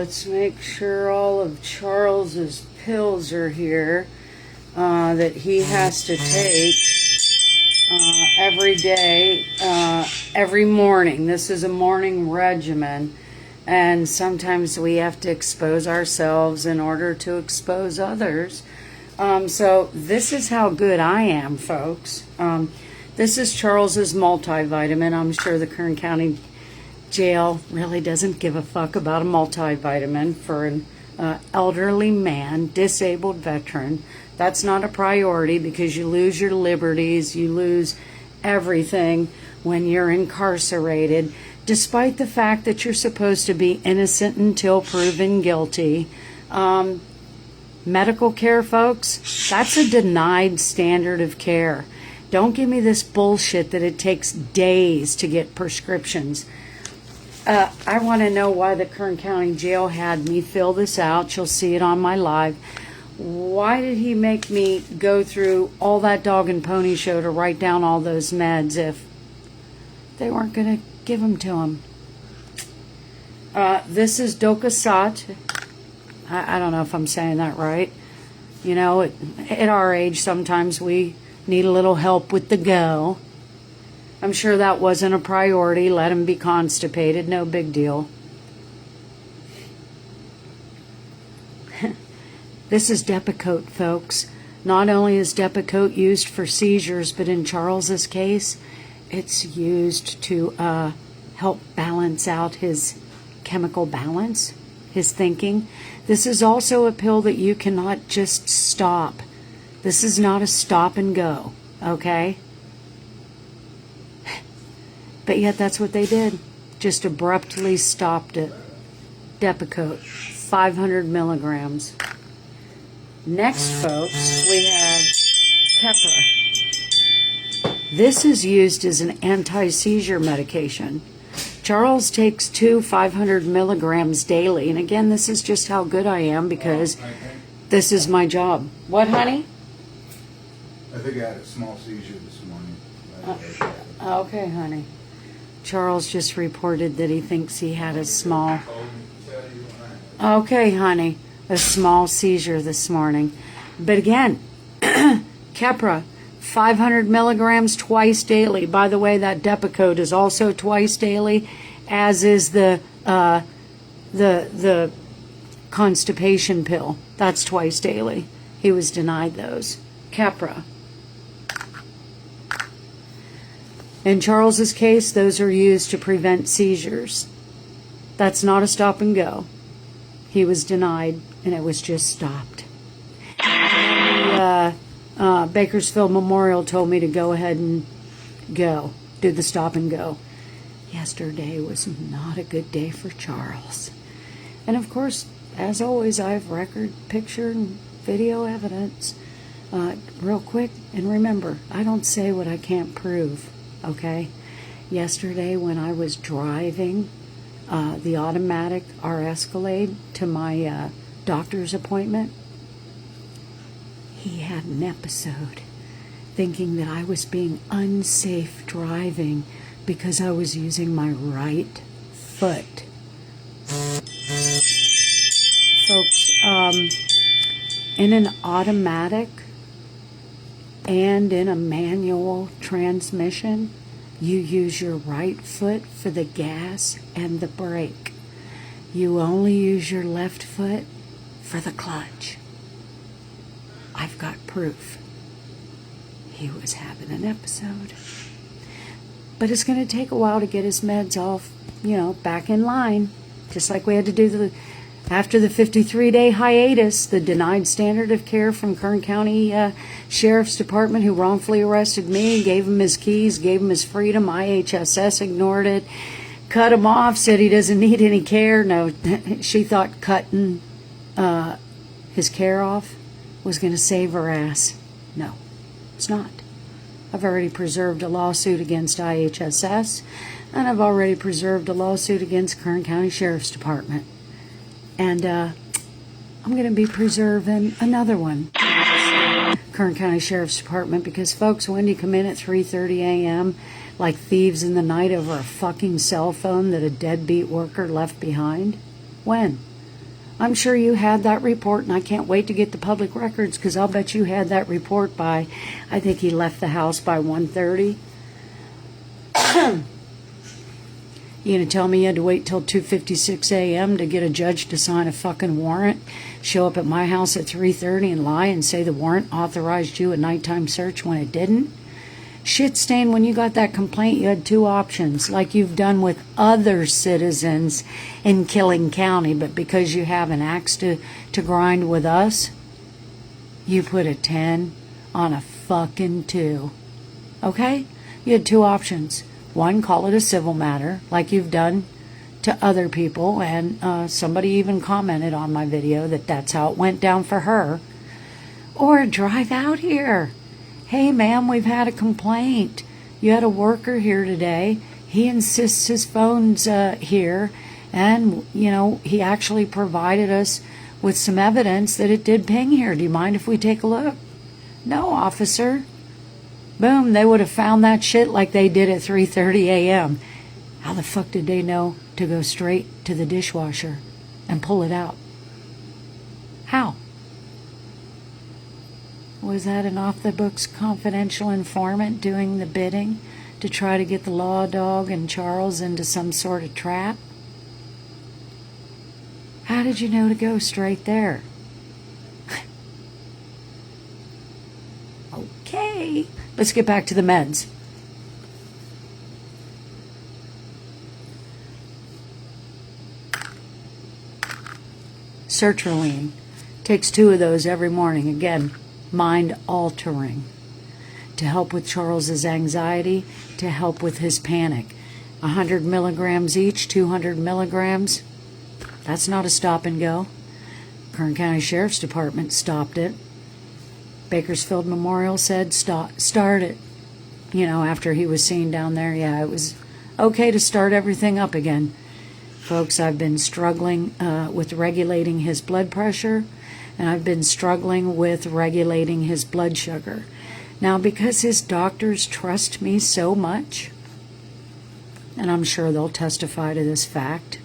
let's make sure all of Charles's pills are here that he has to take every day, every morning. This is a morning regimen, and sometimes we have to expose ourselves in order to expose others. So this is how good I am, folks. This is Charles's multivitamin. I'm sure the Kern County Jail really doesn't give a fuck about a multivitamin for an elderly man, disabled veteran. That's not a priority because you lose your liberties, you lose everything when you're incarcerated, despite the fact that you're supposed to be innocent until proven guilty. Medical care, folks, that's a denied standard of care. Don't give me this bullshit that it takes days to get prescriptions. I want to know why the Kern County Jail had me fill this out. You'll see it on my live. Why did he make me go through all that dog and pony show to write down all those meds if they weren't going to give them to him? This is Docasat. I don't know if I'm saying that right. You know, at our age, sometimes we need a little help with the go. I'm sure that wasn't a priority. Let him be constipated. No big deal. This is Depakote, folks. Not only is Depakote used for seizures, but in Charles's case, it's used to help balance out his chemical balance, his thinking. This is also a pill that you cannot just stop. This is not a stop and go, okay? But yet that's what they did. Just abruptly stopped it. Depakote, 500 milligrams. Next, folks, we have Keppra. This is used as an anti-seizure medication. Charles takes 2 500 milligrams daily. And again, this is just how good I am because this is my job. What, honey? I think I had a small seizure this morning. Okay, honey. Charles just reported that he thinks he had a small... Okay, honey. A small seizure this morning. But again, Keppra, 500 milligrams twice daily. By the way, that Depakote is also twice daily, as is the constipation pill. That's twice daily. He was denied those. Keppra. In Charles's case, those are used to prevent seizures. That's not a stop and go. He was denied, and it was just stopped. Bakersfield Memorial told me to go ahead and go, do the stop and go. Yesterday was not a good day for Charles. And of course, as always, I have record, picture, and video evidence. Real quick, and remember, I don't say what I can't prove. Okay, yesterday when I was driving the automatic R Escalade to my doctor's appointment, he had an episode thinking that I was being unsafe driving because I was using my right foot. Folks, in an automatic and in a manual transmission, you use your right foot for the gas and the brake. You only use your left foot for the clutch. I've got proof. He was having an episode. But it's going to take a while to get his meds off, back in line. Just like we had to do after the 53-day hiatus, the denied standard of care from Kern County Sheriff's Department, who wrongfully arrested me, gave him his keys, gave him his freedom. IHSS ignored it, cut him off, said he doesn't need any care. No, she thought cutting his care off was going to save her ass. No, it's not. I've already preserved a lawsuit against IHSS, and I've already preserved a lawsuit against Kern County Sheriff's Department. And I'm going to be preserving another one. Kern County Sheriff's Department, because folks, when you come in at 3:30 a.m. like thieves in the night over a fucking cell phone that a deadbeat worker left behind? When? I'm sure you had that report, and I can't wait to get the public records, because I'll bet you had that report by, I think he left the house by 1:30. You gonna tell me you had to wait till 2:56 a.m. to get a judge to sign a fucking warrant, show up at my house at 3:30 and lie and say the warrant authorized you a nighttime search when it didn't? Shit stain, when you got that complaint, you had two options, like you've done with other citizens in Killing County, but because you have an axe to grind with us, you put a 10 on a fucking 2. Okay? You had two options. One, call it a civil matter, like you've done to other people, and somebody even commented on my video that that's how it went down for her. Or drive out here. Hey, ma'am, we've had a complaint. You had a worker here today. He insists his phone's here, and, you know, he actually provided us with some evidence that it did ping here. Do you mind if we take a look? No, officer. Boom, they would have found that shit like they did at 3:30 a.m. How the fuck did they know to go straight to the dishwasher and pull it out? How? Was that an off-the-books confidential informant doing the bidding to try to get the law dog and Charles into some sort of trap? How did you know to go straight there? Okay, let's get back to the meds. Sertraline. Takes 2 of those every morning. Again, mind altering. To help with Charles's anxiety, to help with his panic. 100 milligrams each, 200 milligrams. That's not a stop and go. Kern County Sheriff's Department stopped it. Bakersfield Memorial said start it. You know, after he was seen down there, yeah, it was okay to start everything up again. Folks, I've been struggling with regulating his blood pressure, and I've been struggling with regulating his blood sugar. Now, because his doctors trust me so much, and I'm sure they'll testify to this fact,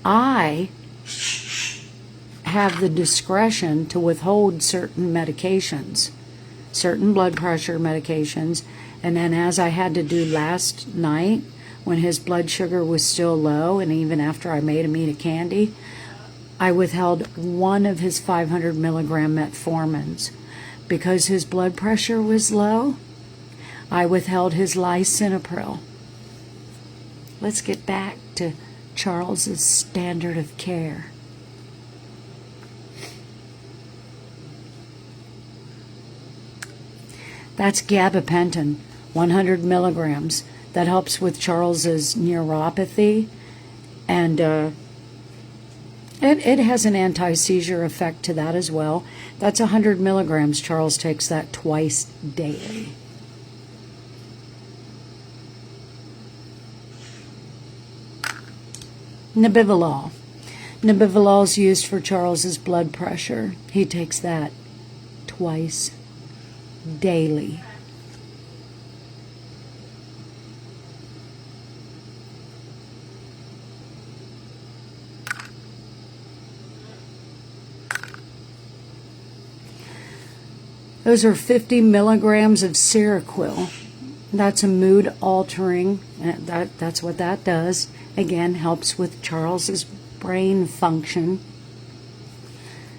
I have the discretion to withhold certain medications, certain blood pressure medications, and then, as I had to do last night when his blood sugar was still low, and even after I made him eat a candy, I withheld one of his 500 milligram metformins. Because his blood pressure was low, I withheld his lisinopril. Let's get back to Charles's standard of care. That's gabapentin, 100 milligrams. That helps with Charles's neuropathy, and it has an anti-seizure effect to that as well. That's 100 milligrams. Charles takes that twice daily. Nebivolol. Nebivolol is used for Charles's blood pressure. He takes that twice daily. Those are 50 milligrams of Seroquel. That's a mood altering. That's what that does. Again, helps with Charles's brain function.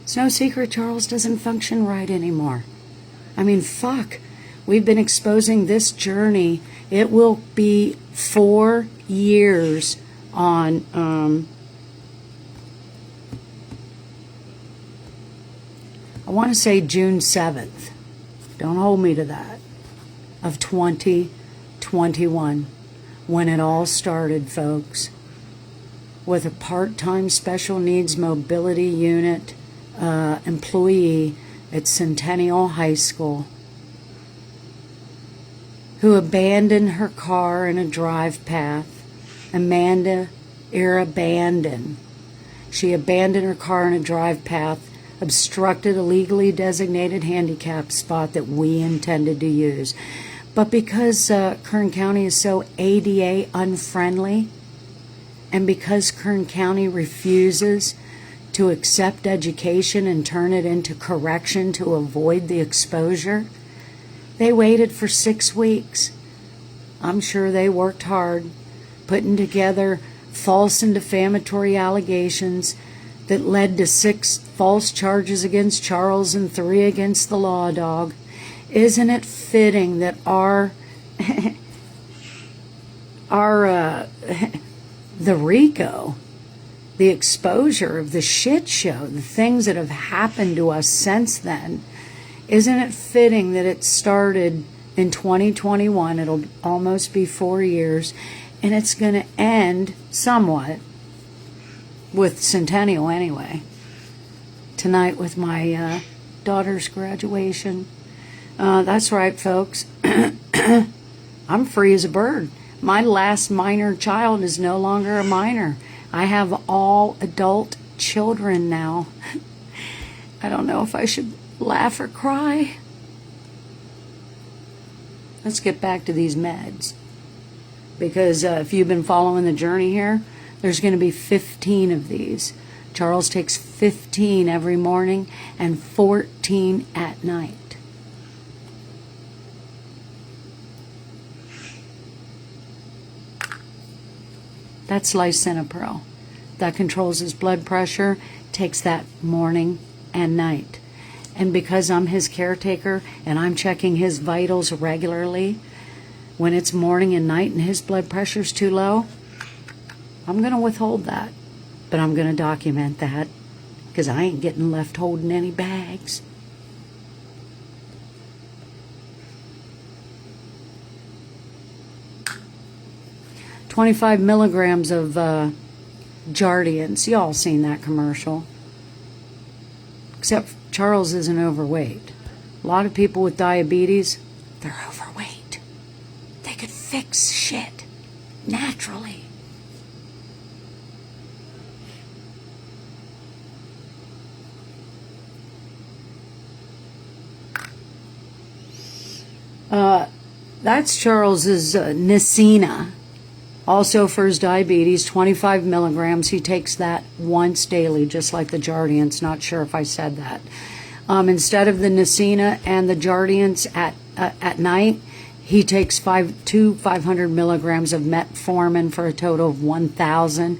It's no secret Charles doesn't function right anymore. I mean, fuck. We've been exposing this journey. It will be 4 years on I want to say June 7th. Don't hold me to that. Of 2021. When it all started, folks. With a part-time special needs mobility unit employee at Centennial High School, who abandoned her car in a drive path. Amanda abandoned. She abandoned her car in a drive path, obstructed a legally designated handicap spot that we intended to use. But because Kern County is so ADA unfriendly, and because Kern County refuses to accept education and turn it into correction to avoid the exposure. They waited for 6 weeks. I'm sure they worked hard, putting together false and defamatory allegations that led to 6 false charges against Charles and 3 against the law dog. Isn't it fitting that our the RICO, the exposure of the shit show, the things that have happened to us since then, isn't it fitting that it started in 2021? It'll almost be 4 years, and it's going to end somewhat with Centennial anyway. Tonight with my daughter's graduation. That's right, folks. I'm free as a bird. My last minor child is no longer a minor. I have all adult children now. I don't know if I should laugh or cry. Let's get back to these meds. Because if you've been following the journey here, there's going to be 15 of these. Charles takes 15 every morning and 14 at night. That's lisinopril. That controls his blood pressure, takes that morning and night. And because I'm his caretaker and I'm checking his vitals regularly, when it's morning and night and his blood pressure's too low, I'm going to withhold that. But I'm going to document that because I ain't getting left holding any bags. $25 milligrams of Jardiance. Y'all seen that commercial. Except Charles isn't overweight. A lot of people with diabetes, they're overweight. They could fix shit naturally. That's Charles's Nicena. Also for his diabetes, 25 milligrams. He takes that once daily, just like the Jardiance. Not sure if I said that. Instead of the Nicena and the Jardiance at night, he takes 500 milligrams of metformin for a total of 1,000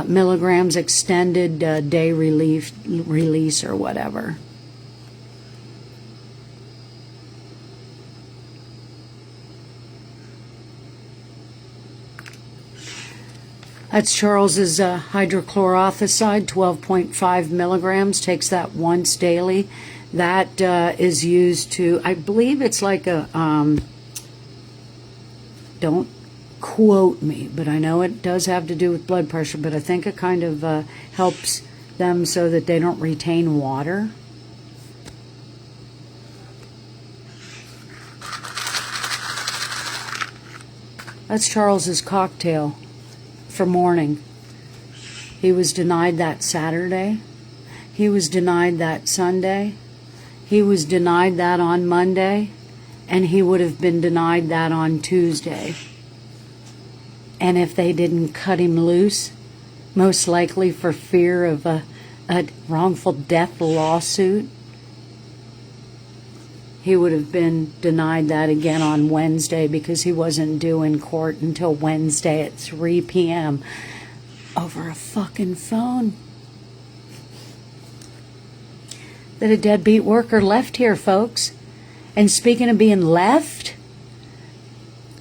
milligrams extended day release or whatever. That's Charles's hydrochlorothiazide, 12.5 milligrams, takes that once daily. That is used to, I believe it's like a, don't quote me, but I know it does have to do with blood pressure, but I think it kind of helps them so that they don't retain water. That's Charles's cocktail for morning. He was denied that Saturday. He was denied that Sunday. He was denied that on Monday. And he would have been denied that on Tuesday. And if they didn't cut him loose, most likely for fear of a wrongful death lawsuit, he would have been denied that again on Wednesday because he wasn't due in court until Wednesday at 3 p.m. over a fucking phone that a deadbeat worker left here, folks. And speaking of being left,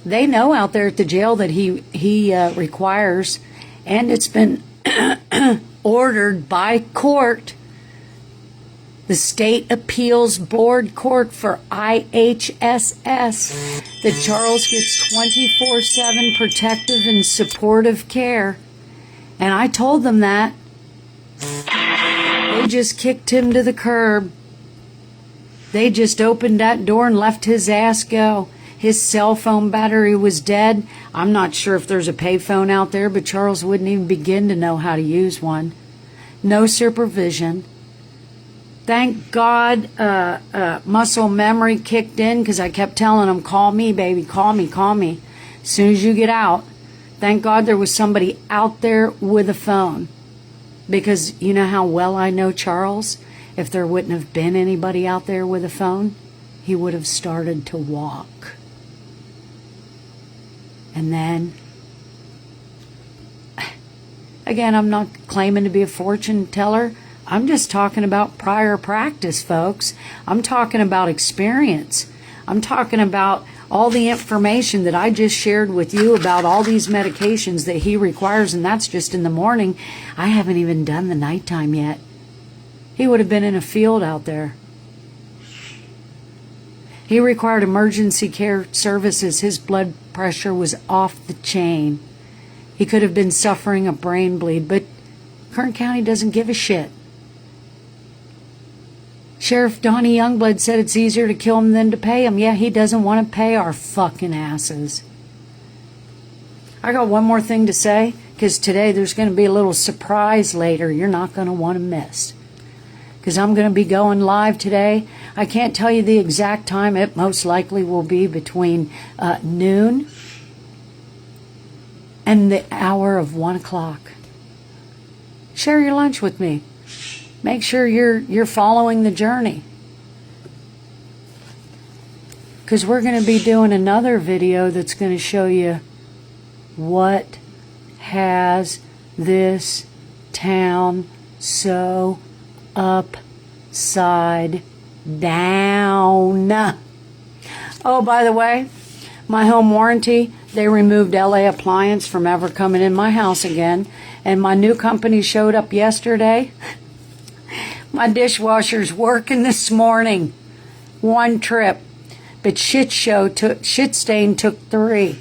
they know out there at the jail that he requires, and it's been ordered by court, the State Appeals Board Court for IHSS, that Charles gets 24/7 protective and supportive care. And I told them that. They just kicked him to the curb. They just opened that door and left his ass go. His cell phone battery was dead. I'm not sure if there's a payphone out there, but Charles wouldn't even begin to know how to use one. No supervision. Thank God muscle memory kicked in because I kept telling him, call me, baby, call me, call me. As soon as you get out. Thank God there was somebody out there with a phone. Because you know how well I know Charles? If there wouldn't have been anybody out there with a phone, he would have started to walk. And then, again, I'm not claiming to be a fortune teller. I'm just talking about prior practice, folks. I'm talking about experience. I'm talking about all the information that I just shared with you about all these medications that he requires, and that's just in the morning. I haven't even done the nighttime yet. He would have been in a field out there. He required emergency care services. His blood pressure was off the chain. He could have been suffering a brain bleed, but Kern County doesn't give a shit. Sheriff Donnie Youngblood said it's easier to kill him than to pay him. Yeah, he doesn't want to pay our fucking asses. I got one more thing to say, because today there's going to be a little surprise later you're not going to want to miss. Because I'm going to be going live today. I can't tell you the exact time. It most likely will be between noon and the hour of 1 o'clock. Share your lunch with me. Make sure you're following the journey. Because we're going to be doing another video that's going to show you what has this town so upside down. Oh, by the way, my home warranty, they removed LA Appliance from ever coming in my house again. And my new company showed up yesterday. My dishwasher's working this morning. 1 trip. But Shit Stain took 3.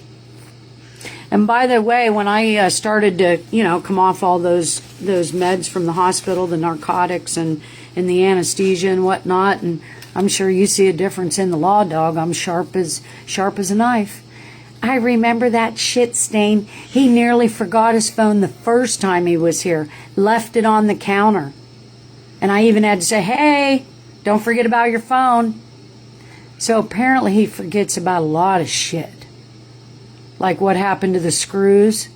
And by the way, when I started to, come off all those meds from the hospital, the narcotics and the anesthesia and whatnot, and I'm sure you see a difference in the law, dog. I'm sharp as a knife. I remember that Shit Stain. He nearly forgot his phone the first time he was here. Left it on the counter. And I even had to say, hey, don't forget about your phone. So apparently he forgets about a lot of shit. Like what happened to the screws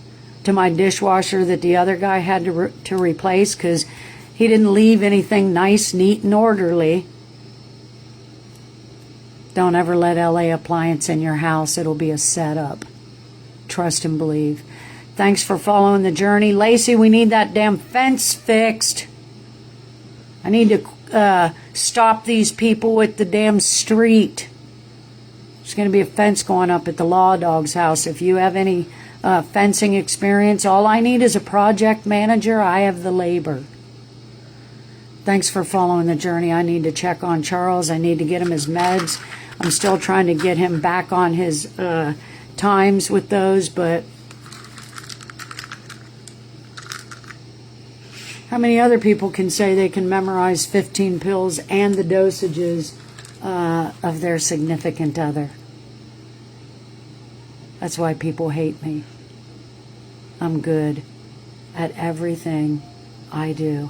to my dishwasher that the other guy had to replace because he didn't leave anything nice, neat, and orderly. Don't ever let LA Appliance in your house. It'll be a setup. Trust and believe. Thanks for following the journey. Lacey, we need that damn fence fixed. I need to stop these people with the damn street. There's going to be a fence going up at the Law Dog's house. If you have any fencing experience, all I need is a project manager. I have the labor. Thanks for following the journey. I need to check on Charles. I need to get him his meds. I'm still trying to get him back on his times with those, but how many other people can say they can memorize 15 pills and the dosages of their significant other? That's why people hate me. I'm good at everything I do.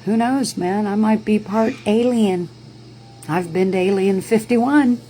Who knows, man? I might be part alien. I've been to Alien 51.